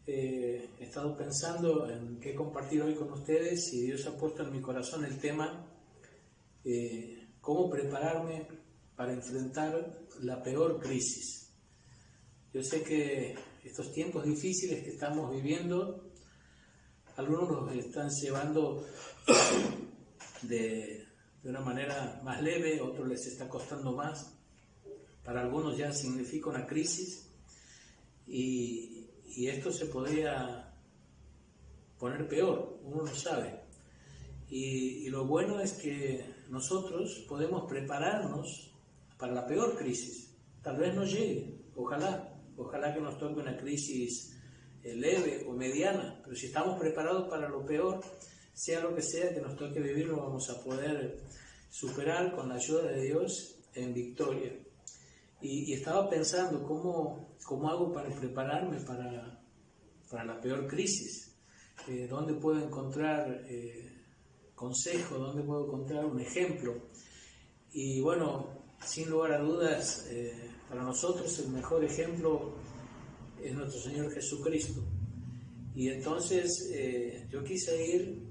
he estado pensando en qué compartir hoy con ustedes y Dios ha puesto en mi corazón el tema cómo prepararme para enfrentar la peor crisis. Yo sé que estos tiempos difíciles que estamos viviendo, algunos los están llevando de una manera más leve, otros les está costando más. Para algunos ya significa una crisis y esto se podría poner peor, uno no sabe. Y lo bueno es que nosotros podemos prepararnos para la peor crisis. Tal vez no llegue, ojalá que nos toque una crisis leve o mediana, pero si estamos preparados para lo peor, sea lo que sea que nos toque vivir, lo vamos a poder superar con la ayuda de Dios en victoria. Y estaba pensando cómo hago para prepararme para la peor crisis, dónde puedo encontrar consejo, dónde puedo encontrar un ejemplo. Y bueno, sin lugar a dudas, para nosotros el mejor ejemplo es nuestro Señor Jesucristo. Y entonces yo quise ir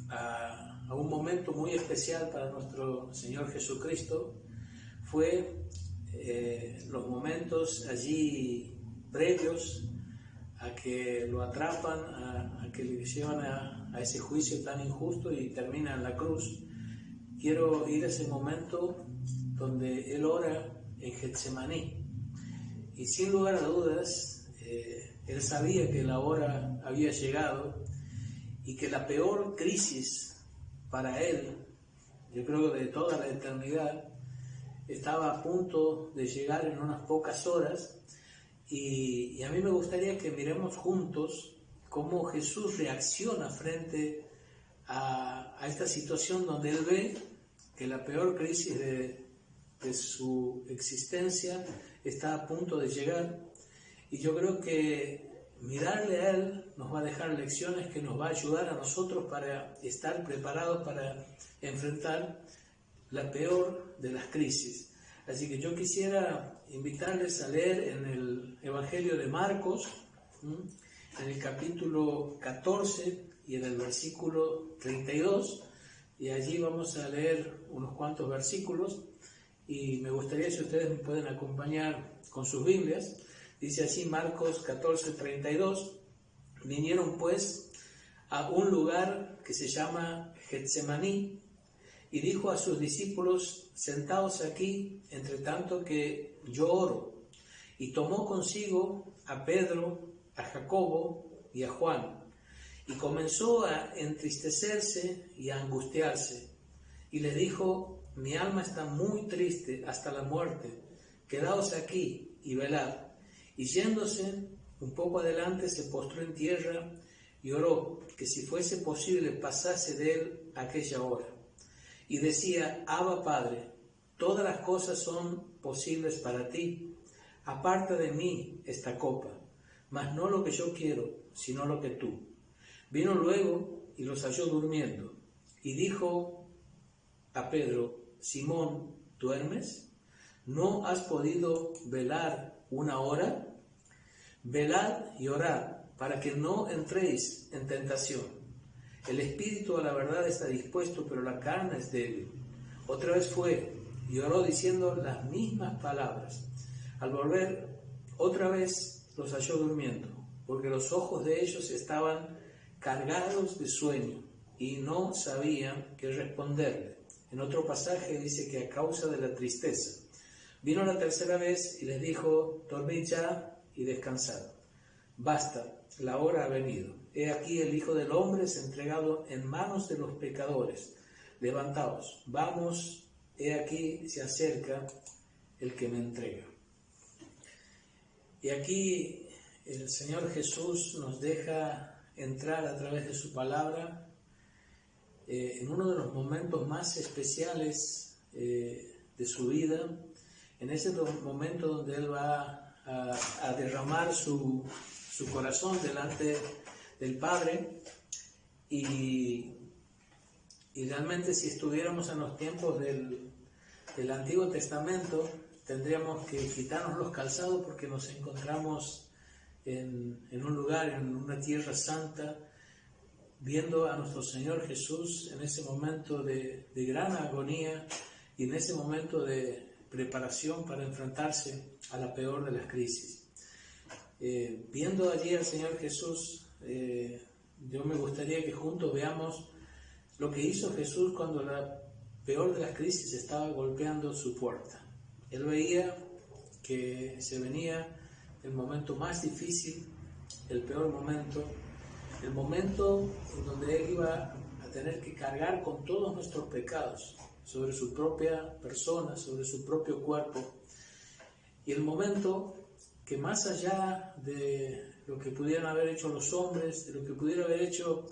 a un momento muy especial para nuestro Señor Jesucristo. Fue los momentos allí previos a que lo atrapan, a que le llevan a ese juicio tan injusto y termina en la cruz. Quiero ir a ese momento donde Él ora en Getsemaní. Y sin lugar a dudas, Él sabía que la hora había llegado y que la peor crisis para Él, yo creo que de toda la eternidad, estaba a punto de llegar en unas pocas horas. Y a mí me gustaría que miremos juntos cómo Jesús reacciona frente a esta situación donde Él ve que la peor crisis de su existencia está a punto de llegar. Y yo creo que mirarle a Él nos va a dejar lecciones que nos va a ayudar a nosotros para estar preparados para enfrentar la peor de las crisis. Así que yo quisiera invitarles a leer en el Evangelio de Marcos, en el capítulo 14 y en el versículo 32, y allí vamos a leer unos cuantos versículos, y me gustaría si ustedes me pueden acompañar con sus Biblias. Dice así Marcos 14, 32, vinieron pues a un lugar que se llama Getsemaní, y dijo a sus discípulos: sentaos aquí, entre tanto que yo oro. Y tomó consigo a Pedro, a Jacobo y a Juan, y comenzó a entristecerse y a angustiarse. Y les dijo: mi alma está muy triste hasta la muerte, quedaos aquí y velad. Y yéndose un poco adelante, se postró en tierra y oró que si fuese posible pasase de él aquella hora. Y decía: Abba, Padre, todas las cosas son posibles para ti. Aparta de mí esta copa, mas no lo que yo quiero, sino lo que tú. Vino luego y los halló durmiendo. Y dijo a Pedro: Simón, ¿duermes? ¿No has podido velar una hora? Velad y orad, para que no entréis en tentación. El espíritu a la verdad está dispuesto, pero la carne es débil. Otra vez fue y oró diciendo las mismas palabras. Al volver, otra vez los halló durmiendo, porque los ojos de ellos estaban cargados de sueño y no sabían qué responderle. En otro pasaje dice que a causa de la tristeza. Vino la tercera vez y les dijo: dormid ya y descansad. Basta, la hora ha venido. He aquí el Hijo del Hombre es entregado en manos de los pecadores. Levantaos, vamos, he aquí se acerca el que me entrega. Y aquí el Señor Jesús nos deja entrar a través de su palabra en uno de los momentos más especiales de su vida, en ese momento donde Él va a derramar su corazón delante del Padre. Y realmente, si estuviéramos en los tiempos del Antiguo Testamento, tendríamos que quitarnos los calzados porque nos encontramos en un lugar, en una tierra santa, viendo a nuestro Señor Jesús en ese momento de gran agonía y en ese momento de preparación para enfrentarse a la peor de las crisis. Viendo allí al Señor Jesús, yo me gustaría que juntos veamos lo que hizo Jesús cuando la peor de las crisis estaba golpeando su puerta. Él veía que se venía el momento más difícil, el peor momento, el momento en donde Él iba a tener que cargar con todos nuestros pecados sobre su propia persona, sobre su propio cuerpo, y el momento que más allá de lo que pudieran haber hecho los hombres, de lo que pudiera haber hecho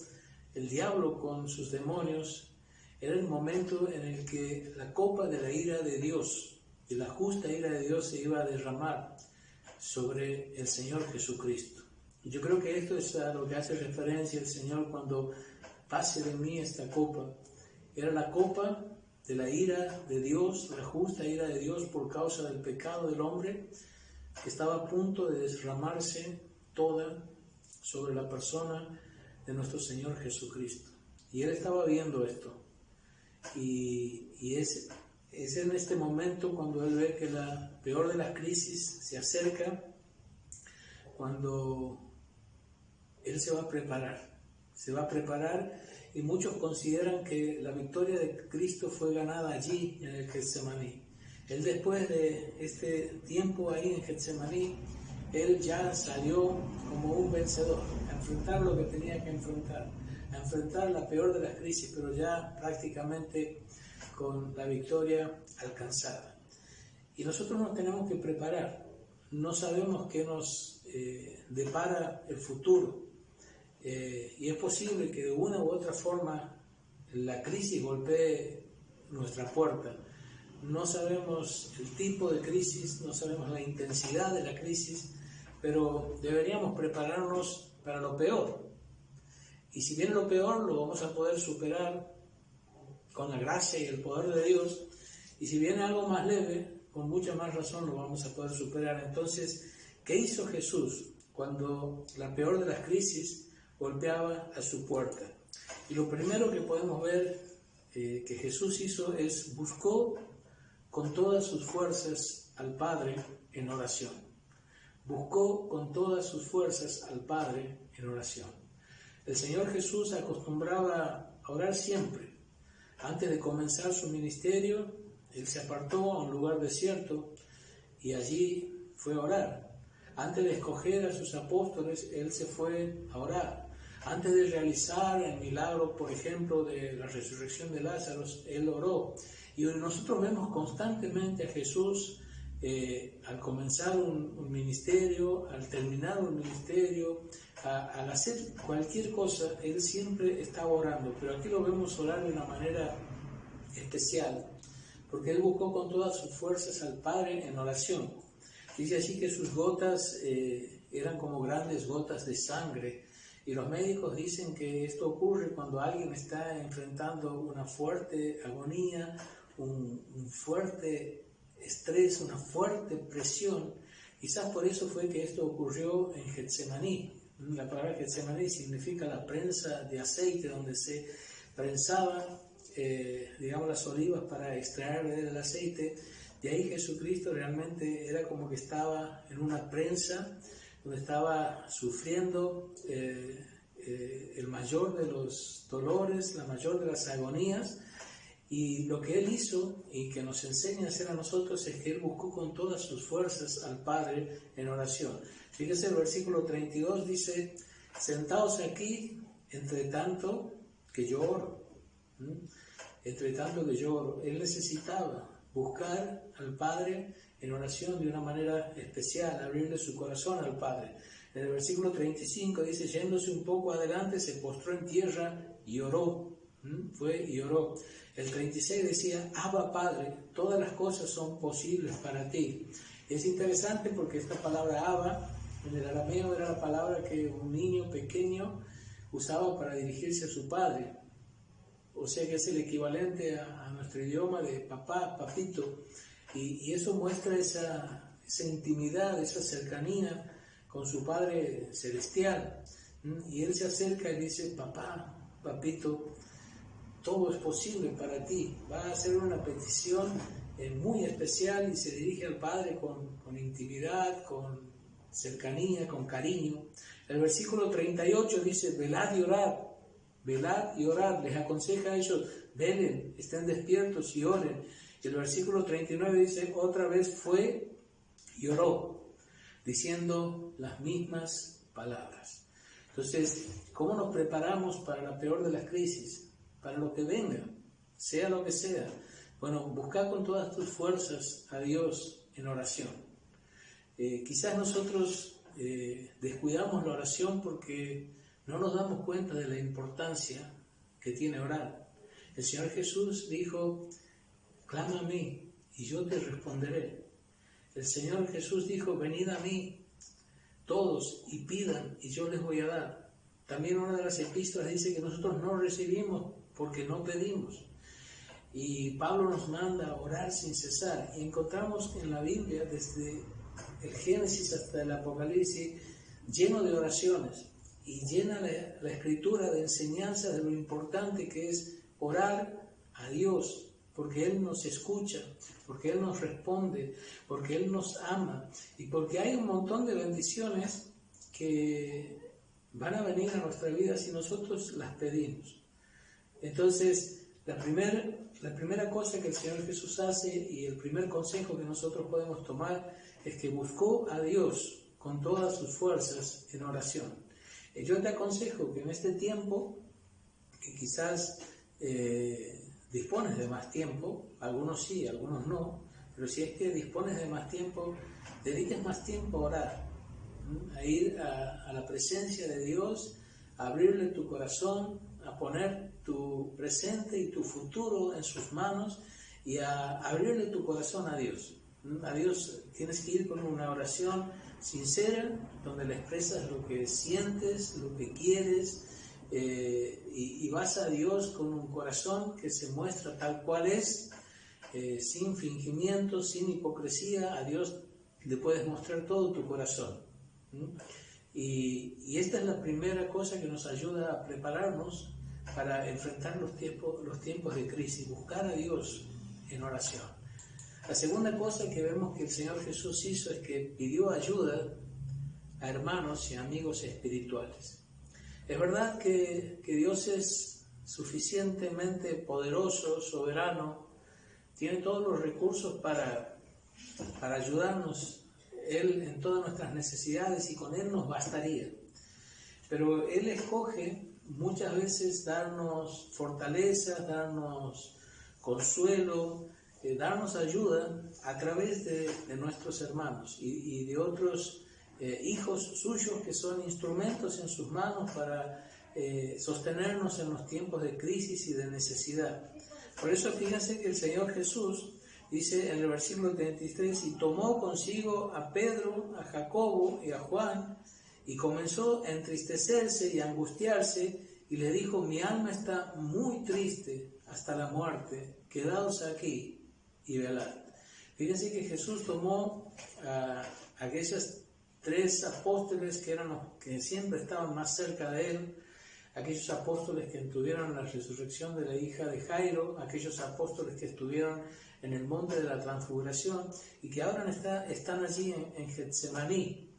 el diablo con sus demonios, era el momento en el que la copa de la ira de Dios, de la justa ira de Dios, se iba a derramar sobre el Señor Jesucristo. Y yo creo que esto es a lo que hace referencia el Señor cuando pase de mí esta copa. Era la copa de la ira de Dios, la justa ira de Dios por causa del pecado del hombre, que estaba a punto de derramarse toda sobre la persona de nuestro Señor Jesucristo. Y Él estaba viendo esto. Y es en este momento cuando Él ve que la peor de las crisis se acerca, cuando Él se va a preparar, y muchos consideran que la victoria de Cristo fue ganada allí en el Getsemaní. Él, después de este tiempo ahí en Getsemaní, Él ya salió como un vencedor, a enfrentar lo que tenía que enfrentar, a enfrentar la peor de las crisis, pero ya prácticamente con la victoria alcanzada. Y nosotros nos tenemos que preparar. No sabemos qué nos depara el futuro. Y es posible que de una u otra forma la crisis golpee nuestra puerta. No sabemos el tipo de crisis, no sabemos la intensidad de la crisis, pero deberíamos prepararnos para lo peor. Y si viene lo peor, lo vamos a poder superar con la gracia y el poder de Dios. Y si viene algo más leve, con mucha más razón lo vamos a poder superar. Entonces, ¿qué hizo Jesús cuando la peor de las crisis golpeaba a su puerta? Y lo primero que podemos ver que Jesús hizo es buscó con todas sus fuerzas al Padre en oración. Buscó con todas sus fuerzas al Padre en oración. El Señor Jesús acostumbraba a orar siempre. Antes de comenzar su ministerio, Él se apartó a un lugar desierto y allí fue a orar. Antes de escoger a sus apóstoles, Él se fue a orar. Antes de realizar el milagro, por ejemplo, de la resurrección de Lázaro, Él oró. Y nosotros vemos constantemente a Jesús al comenzar un ministerio, al terminar un ministerio, al hacer cualquier cosa, Él siempre estaba orando. Pero aquí lo vemos orar de una manera especial, porque Él buscó con todas sus fuerzas al Padre en oración. Dice así que sus gotas eran como grandes gotas de sangre. Y los médicos dicen que esto ocurre cuando alguien está enfrentando una fuerte agonía, un fuerte estrés, una fuerte presión. Quizás por eso fue que esto ocurrió en Getsemaní. La palabra Getsemaní significa la prensa de aceite, donde se prensaban, las olivas para extraer el aceite. De ahí Jesucristo realmente era como que estaba en una prensa, donde estaba sufriendo el mayor de los dolores, la mayor de las agonías. Y lo que Él hizo y que nos enseña a hacer a nosotros es que Él buscó con todas sus fuerzas al Padre en oración. Fíjese, el versículo 32 dice: sentaos aquí, entre tanto que yo oro. Entre tanto que yo oro. Él necesitaba buscar al Padre en oración de una manera especial, abrirle su corazón al Padre. En el versículo 35 dice: yéndose un poco adelante, se postró en tierra y oró. Fue y oró. El 36 decía: Abba, Padre, todas las cosas son posibles para ti. Es interesante porque esta palabra Abba, en el arameo, era la palabra que un niño pequeño usaba para dirigirse a su padre. O sea que es el equivalente a nuestro idioma de papá, papito. Y eso muestra esa intimidad, esa cercanía con su Padre Celestial. Y él se acerca y dice: papá, papito, todo es posible para ti. Va a hacer una petición muy especial y se dirige al Padre con intimidad, con cercanía, con cariño. El versículo 38 dice: velad y orad, velad y orad. Les aconseja a ellos: velen, estén despiertos y oren. Y el versículo 39 dice: otra vez fue y oró, diciendo las mismas palabras. Entonces, ¿cómo nos preparamos para la peor de las crisis? Para lo que venga, sea lo que sea. Bueno, busca con todas tus fuerzas a Dios en oración. Quizás nosotros descuidamos la oración porque no nos damos cuenta de la importancia que tiene orar. El Señor Jesús dijo: clama a mí y yo te responderé. El Señor Jesús dijo: venid a mí todos y pidan y yo les voy a dar. También una de las epístolas dice que nosotros no recibimos porque no pedimos. Y Pablo nos manda a orar sin cesar. Y encontramos en la Biblia, desde el Génesis hasta el Apocalipsis, lleno de oraciones. Y llena la Escritura de enseñanzas de lo importante que es orar a Dios, porque Él nos escucha, porque Él nos responde, porque Él nos ama y porque hay un montón de bendiciones que van a venir a nuestra vida si nosotros las pedimos. Entonces, la primera cosa que el Señor Jesús hace y el primer consejo que nosotros podemos tomar es que buscó a Dios con todas sus fuerzas en oración. Yo te aconsejo que en este tiempo, que quizás dispones de más tiempo, algunos sí, algunos no, pero si es que dispones de más tiempo, dediques más tiempo a orar, a ir a la presencia de Dios, a abrirle tu corazón, a poner tu presente y tu futuro en sus manos y a abrirle tu corazón a Dios. A Dios tienes que ir con una oración sincera, donde le expresas lo que sientes, lo que quieres, y vas a Dios con un corazón que se muestra tal cual es, sin fingimiento, sin hipocresía. A Dios le puedes mostrar todo tu corazón. Y esta es la primera cosa que nos ayuda a prepararnos para enfrentar los tiempos de crisis, buscar a Dios en oración. La segunda cosa que vemos que el Señor Jesús hizo es que pidió ayuda a hermanos y amigos espirituales. Es verdad que Dios es suficientemente poderoso, soberano, tiene todos los recursos para ayudarnos, Él en todas nuestras necesidades, y con Él nos bastaría. Pero Él escoge muchas veces darnos fortaleza, darnos consuelo, darnos ayuda a través de nuestros hermanos y de otros hijos suyos que son instrumentos en sus manos para sostenernos en los tiempos de crisis y de necesidad. Por eso fíjense que el Señor Jesús dice en el versículo 33: y tomó consigo a Pedro, a Jacobo y a Juan, y comenzó a entristecerse y a angustiarse, y le dijo: mi alma está muy triste hasta la muerte, quedaos aquí y velad. Fíjense que Jesús tomó a aquellos 3 apóstoles que eran los que siempre estaban más cerca de Él, aquellos apóstoles que tuvieron la resurrección de la hija de Jairo, aquellos apóstoles que estuvieron en el monte de la transfiguración y que ahora están allí en Getsemaní.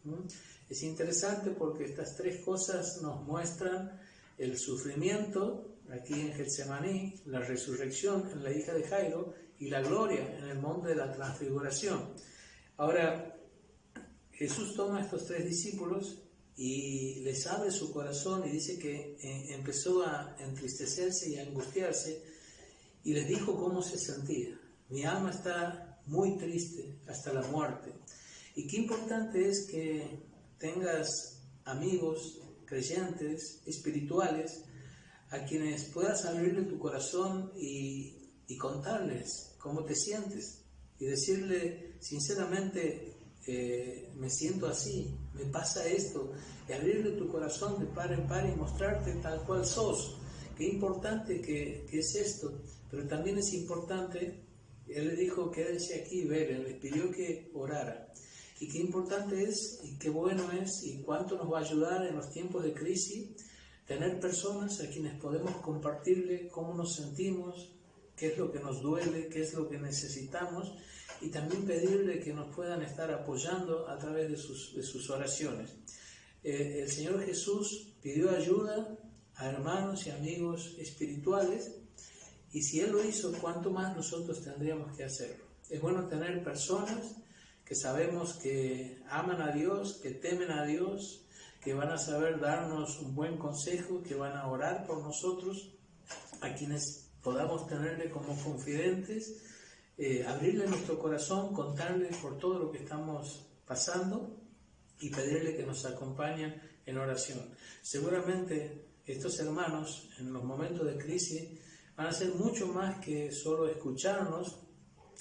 Es interesante porque estas 3 cosas nos muestran el sufrimiento aquí en Getsemaní, la resurrección en la hija de Jairo y la gloria en el monte de la transfiguración. Ahora, Jesús toma a estos 3 discípulos y les abre su corazón y dice que empezó a entristecerse y a angustiarse y les dijo cómo se sentía. Mi alma está muy triste hasta la muerte. Y qué importante es que tengas amigos creyentes, espirituales, a quienes puedas abrirle tu corazón y contarles cómo te sientes y decirle sinceramente: me siento así, me pasa esto, y abrirle tu corazón de par en par y mostrarte tal cual sos. Qué importante que es esto, pero también es importante, Él le dijo: quédense aquí y velen, les pidió que orara. Y qué importante es, y qué bueno es, y cuánto nos va a ayudar en los tiempos de crisis, tener personas a quienes podemos compartirle cómo nos sentimos, qué es lo que nos duele, qué es lo que necesitamos, y también pedirle que nos puedan estar apoyando a través de sus oraciones. El Señor Jesús pidió ayuda a hermanos y amigos espirituales, y si Él lo hizo, ¿cuánto más nosotros tendríamos que hacerlo? Es bueno tener personas que sabemos que aman a Dios, que temen a Dios, que van a saber darnos un buen consejo, que van a orar por nosotros, a quienes podamos tenerle como confidentes, abrirle nuestro corazón, contarle por todo lo que estamos pasando y pedirle que nos acompañen en oración. Seguramente estos hermanos en los momentos de crisis van a hacer mucho más que solo escucharnos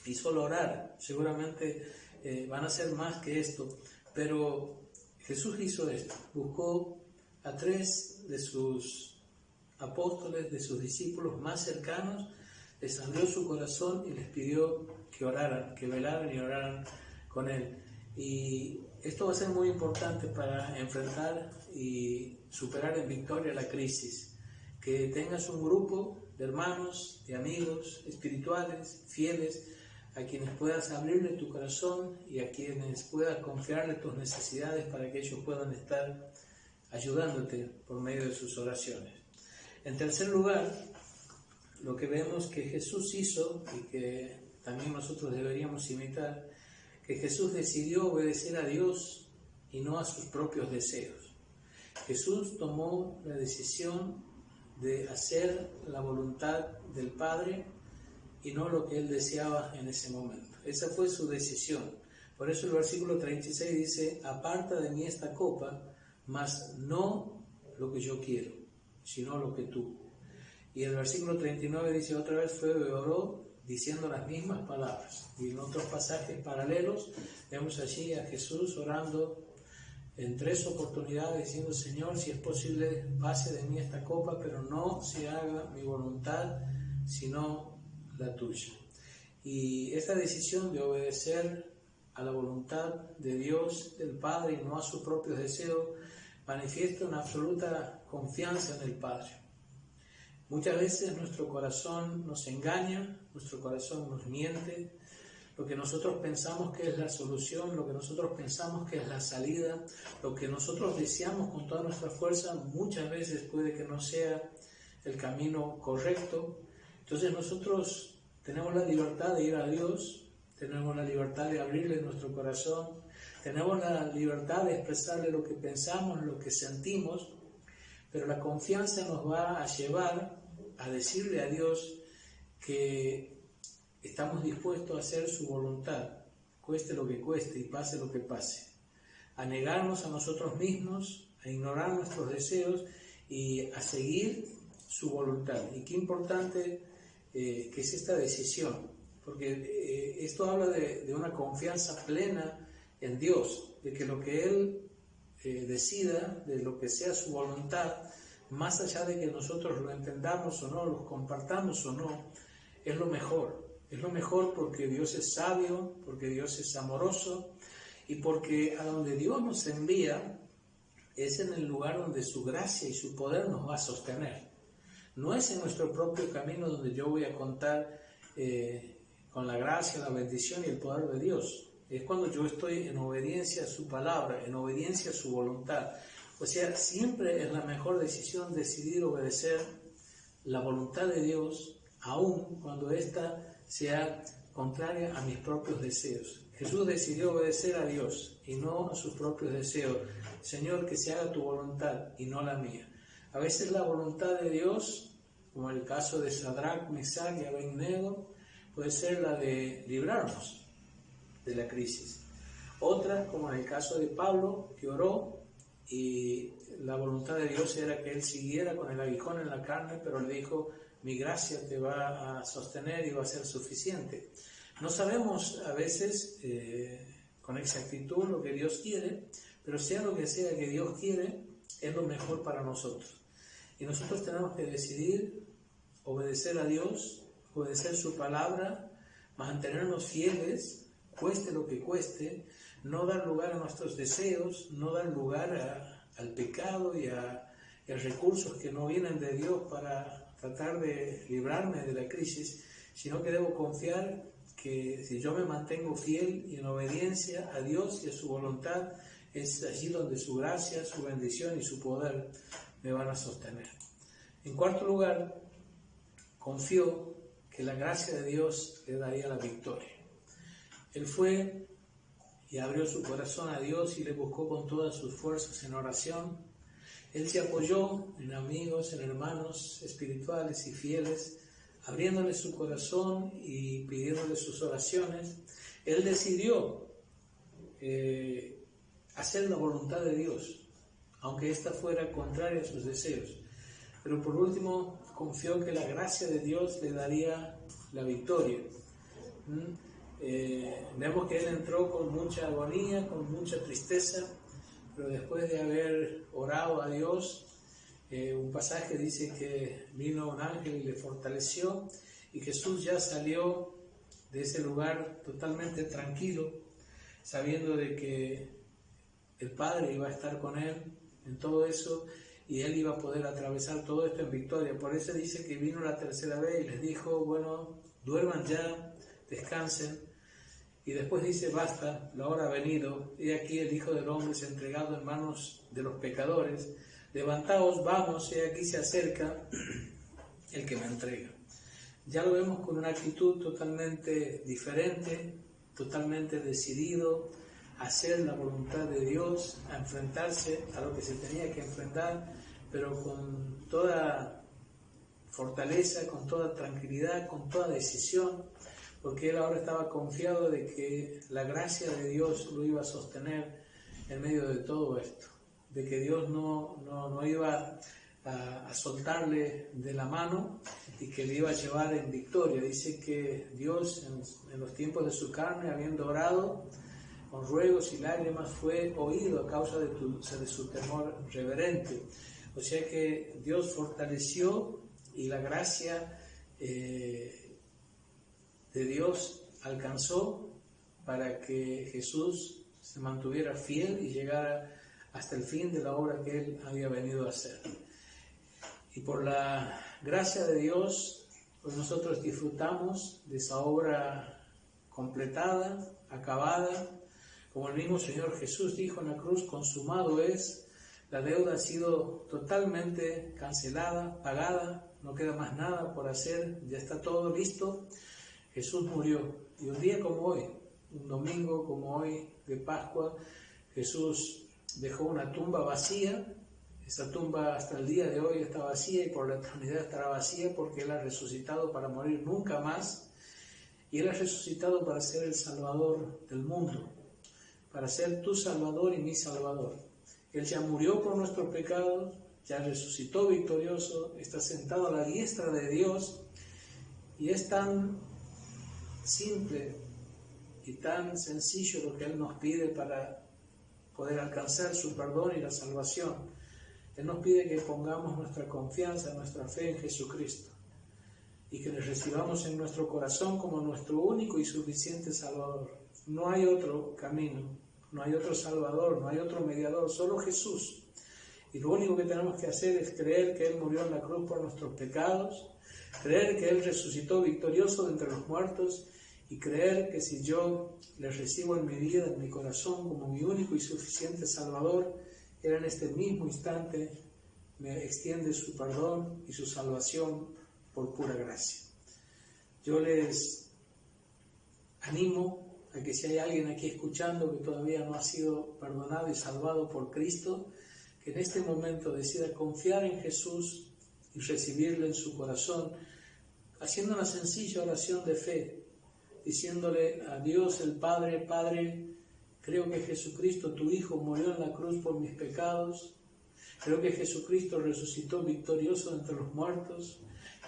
y solo orar. Seguramente van a hacer más que esto, pero Jesús hizo esto, buscó a 3 de sus apóstoles, de sus discípulos más cercanos, les abrió su corazón y les pidió que oraran, que velaran y oraran con Él. Y esto va a ser muy importante para enfrentar y superar en victoria la crisis. Que tengas un grupo de hermanos, de amigos espirituales, fieles, a quienes puedas abrirle tu corazón y a quienes puedas confiarle tus necesidades para que ellos puedan estar ayudándote por medio de sus oraciones. En tercer lugar, lo que vemos que Jesús hizo y que también nosotros deberíamos imitar, que Jesús decidió obedecer a Dios y no a sus propios deseos. Jesús tomó la decisión de hacer la voluntad del Padre y no lo que Él deseaba en ese momento. Esa fue su decisión. Por eso el versículo 36 dice, aparta de mí esta copa, mas no lo que yo quiero, sino lo que tú. Y el versículo 39 dice, otra vez fue y oró, diciendo las mismas palabras. Y en otros pasajes paralelos vemos allí a Jesús orando en 3 oportunidades, diciendo, Señor, si es posible, pase de mí esta copa, pero no se haga mi voluntad, sino la tuya. Y esta decisión de obedecer a la voluntad de Dios, del Padre, y no a sus propios deseos, manifiesta una absoluta confianza en el Padre. Muchas veces nuestro corazón nos engaña, nuestro corazón nos miente, lo que nosotros pensamos que es la solución, lo que nosotros pensamos que es la salida, lo que nosotros deseamos con toda nuestra fuerza, muchas veces puede que no sea el camino correcto. Entonces nosotros tenemos la libertad de ir a Dios, tenemos la libertad de abrirle nuestro corazón, tenemos la libertad de expresarle lo que pensamos, lo que sentimos, pero la confianza nos va a llevar a decirle a Dios que estamos dispuestos a hacer su voluntad, cueste lo que cueste y pase lo que pase, a negarnos a nosotros mismos, a ignorar nuestros deseos y a seguir su voluntad. Y qué importante que es esta decisión, porque esto habla de una confianza plena en Dios, de que lo que Él decida, de lo que sea su voluntad, más allá de que nosotros lo entendamos o no, lo compartamos o no, es lo mejor. Es lo mejor porque Dios es sabio, porque Dios es amoroso y porque a donde Dios nos envía es en el lugar donde su gracia y su poder nos va a sostener. No es en nuestro propio camino donde yo voy a contar con la gracia, la bendición y el poder de Dios. Es cuando yo estoy en obediencia a su palabra, en obediencia a su voluntad. O sea, siempre es la mejor decisión decidir obedecer la voluntad de Dios, aun cuando ésta sea contraria a mis propios deseos. Jesús decidió obedecer a Dios y no a sus propios deseos. Señor, que se haga tu voluntad y no la mía. A veces la voluntad de Dios, como en el caso de Sadrach, Mesach y Abednego, puede ser la de librarnos de la crisis. Otra, como en el caso de Pablo, que oró y la voluntad de Dios era que él siguiera con el aguijón en la carne, pero le dijo, mi gracia te va a sostener y va a ser suficiente. No sabemos a veces con exactitud lo que Dios quiere, pero sea lo que sea que Dios quiere, es lo mejor para nosotros. Y nosotros tenemos que decidir obedecer a Dios, obedecer su palabra, mantenernos fieles cueste lo que cueste, no dar lugar a nuestros deseos, no dar lugar al pecado y a recursos que no vienen de Dios para tratar de librarme de la crisis, sino que debo confiar que si yo me mantengo fiel y en obediencia a Dios y a su voluntad, es allí donde su gracia, su bendición y su poder me van a sostener. En cuarto lugar, confió que la gracia de Dios le daría la victoria. Él fue y abrió su corazón a Dios y le buscó con todas sus fuerzas en oración. Él se apoyó en amigos, en hermanos espirituales y fieles, abriéndole su corazón y pidiéndole sus oraciones. Él decidió hacer la voluntad de Dios, aunque ésta fuera contraria a sus deseos. Pero por último, confió que la gracia de Dios le daría la victoria. Vemos que él entró con mucha agonía, con mucha tristeza, pero después de haber orado a Dios, un pasaje dice que vino un ángel y le fortaleció, y Jesús ya salió de ese lugar totalmente tranquilo, sabiendo de que el Padre iba a estar con él en todo eso, y él iba a poder atravesar todo esto en victoria. Por eso dice que vino la tercera vez y les dijo, bueno, duerman ya, descansen. Y después dice, basta, la hora ha venido, he aquí el Hijo del Hombre es entregado en manos de los pecadores, levantaos, vamos, he aquí se acerca el que me entrega. Ya lo vemos con una actitud totalmente diferente, totalmente decidido a hacer la voluntad de Dios, a enfrentarse a lo que se tenía que enfrentar, pero con toda fortaleza, con toda tranquilidad, con toda decisión, porque él ahora estaba confiado de que la gracia de Dios lo iba a sostener en medio de todo esto, de que Dios no iba a soltarle de la mano y que le iba a llevar en victoria. Dice que Dios en los tiempos de su carne, habiendo orado con ruegos y lágrimas, fue oído a causa de su temor reverente. O sea que Dios fortaleció y la gracia de Dios alcanzó para que Jesús se mantuviera fiel y llegara hasta el fin de la obra que él había venido a hacer. Y por la gracia de Dios, pues nosotros disfrutamos de esa obra completada, acabada, como el mismo Señor Jesús dijo en la cruz, consumado es, la deuda ha sido totalmente cancelada, pagada, no queda más nada por hacer, ya está todo listo. Jesús murió, y un día como hoy, un domingo como hoy de Pascua, Jesús dejó una tumba vacía. Esa tumba hasta el día de hoy está vacía y por la eternidad estará vacía, porque Él ha resucitado para morir nunca más, y Él ha resucitado para ser el Salvador del mundo, para ser tu Salvador y mi Salvador. Él ya murió por nuestros pecados, ya resucitó victorioso, está sentado a la diestra de Dios, y es tan simple y tan sencillo lo que Él nos pide para poder alcanzar su perdón y la salvación. Él nos pide que pongamos nuestra confianza, nuestra fe en Jesucristo y que le recibamos en nuestro corazón como nuestro único y suficiente Salvador. No hay otro camino, no hay otro Salvador, no hay otro mediador, solo Jesús. Y lo único que tenemos que hacer es creer que Él murió en la cruz por nuestros pecados, creer que Él resucitó victorioso de entre los muertos y creer que si yo le recibo en mi vida, en mi corazón, como mi único y suficiente Salvador, Él en este mismo instante me extiende su perdón y su salvación por pura gracia. Yo les animo a que si hay alguien aquí escuchando que todavía no ha sido perdonado y salvado por Cristo, que en este momento decida confiar en Jesús y recibirle en su corazón, haciendo una sencilla oración de fe, diciéndole a Dios el Padre: Padre, creo que Jesucristo, tu Hijo, murió en la cruz por mis pecados. Creo que Jesucristo resucitó victorioso entre los muertos.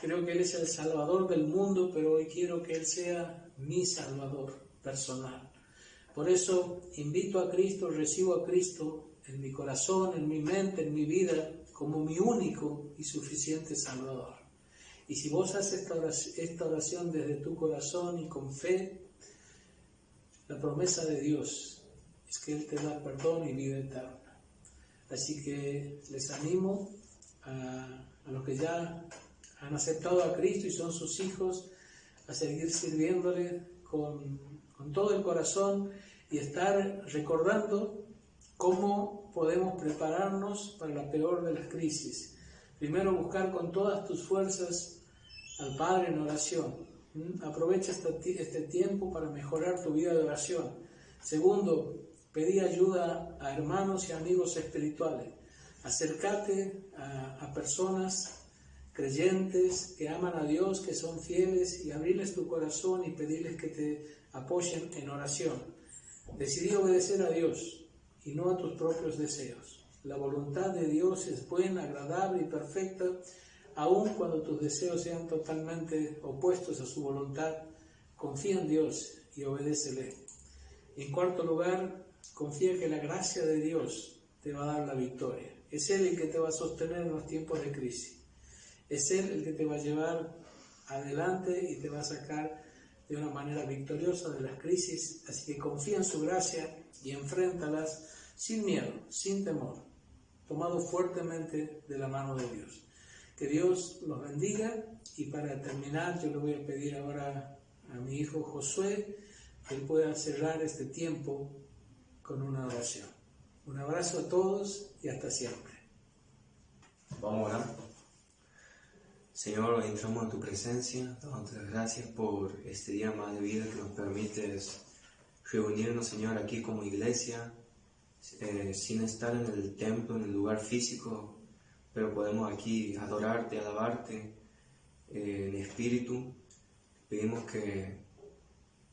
Creo que Él es el Salvador del mundo, pero hoy quiero que Él sea mi Salvador personal. Por eso invito a Cristo, recibo a Cristo en mi corazón, en mi mente, en mi vida, como mi único y suficiente Salvador. Y si vos haces esta oración desde tu corazón y con fe, La promesa de Dios es que Él te da perdón y vida eterna. Así que les animo a los que ya han aceptado a Cristo y son sus hijos, a seguir sirviéndole con todo el corazón y estar recordando cómo podemos prepararnos para la peor de las crisis. Primero, buscar con todas tus fuerzas al Padre en oración. Aprovecha este tiempo para mejorar tu vida de oración. Segundo, pedí ayuda a hermanos y amigos espirituales. Acércate a personas creyentes que aman a Dios, que son fieles, y abrirles tu corazón y pedirles que te apoyen en oración. Decidí obedecer a Dios y no a tus propios deseos. La voluntad de Dios es buena, agradable y perfecta, aun cuando tus deseos sean totalmente opuestos a su voluntad. Confía en Dios y obedécele. En cuarto lugar, confía que la gracia de Dios te va a dar la victoria. Es Él el que te va a sostener en los tiempos de crisis. Es Él el que te va a llevar adelante y te va a sacar de una manera victoriosa de las crisis. Así que confía en su gracia y enfréntalas sin miedo, sin temor, tomado fuertemente de la mano de Dios. Que Dios los bendiga, y para terminar yo le voy a pedir ahora a mi hijo Josué que él pueda cerrar este tiempo con una oración. Un abrazo a todos y hasta siempre. Vamos a orar. Señor, entramos en tu presencia, dándote las gracias por este día más de vida que nos permites reunirnos, Señor, aquí como iglesia, sin estar en el templo, en el lugar físico, pero podemos aquí adorarte, alabarte en espíritu. Pedimos que,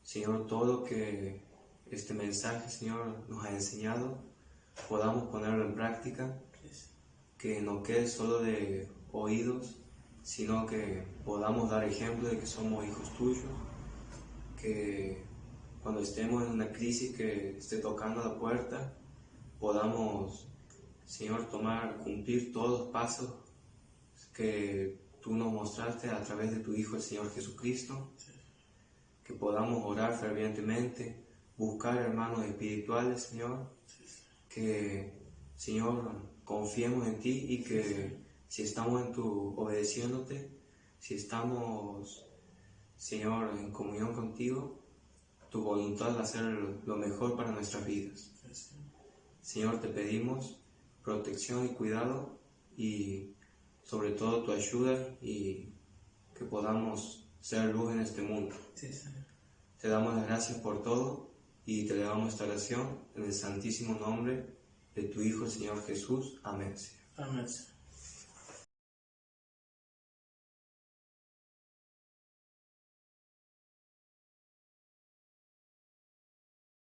Señor, todo lo que este mensaje, Señor, nos ha enseñado, podamos ponerlo en práctica, que no quede solo de oídos, sino que podamos dar ejemplo de que somos hijos tuyos, que cuando estemos en una crisis que esté tocando la puerta, podamos, Señor, cumplir todos los pasos que tú nos mostraste a través de tu Hijo, el Señor Jesucristo, que podamos orar fervientemente, buscar hermanos espirituales, Señor, que, Señor, confiemos en ti y que si estamos obedeciéndote, si estamos, Señor, en comunión contigo, tu voluntad va a ser lo mejor para nuestras vidas. Señor, te pedimos protección y cuidado, y sobre todo tu ayuda, y que podamos ser luz en este mundo. Te damos las gracias por todo y te elevamos esta oración en el santísimo nombre de tu Hijo, el Señor Jesús. Amén. Amén.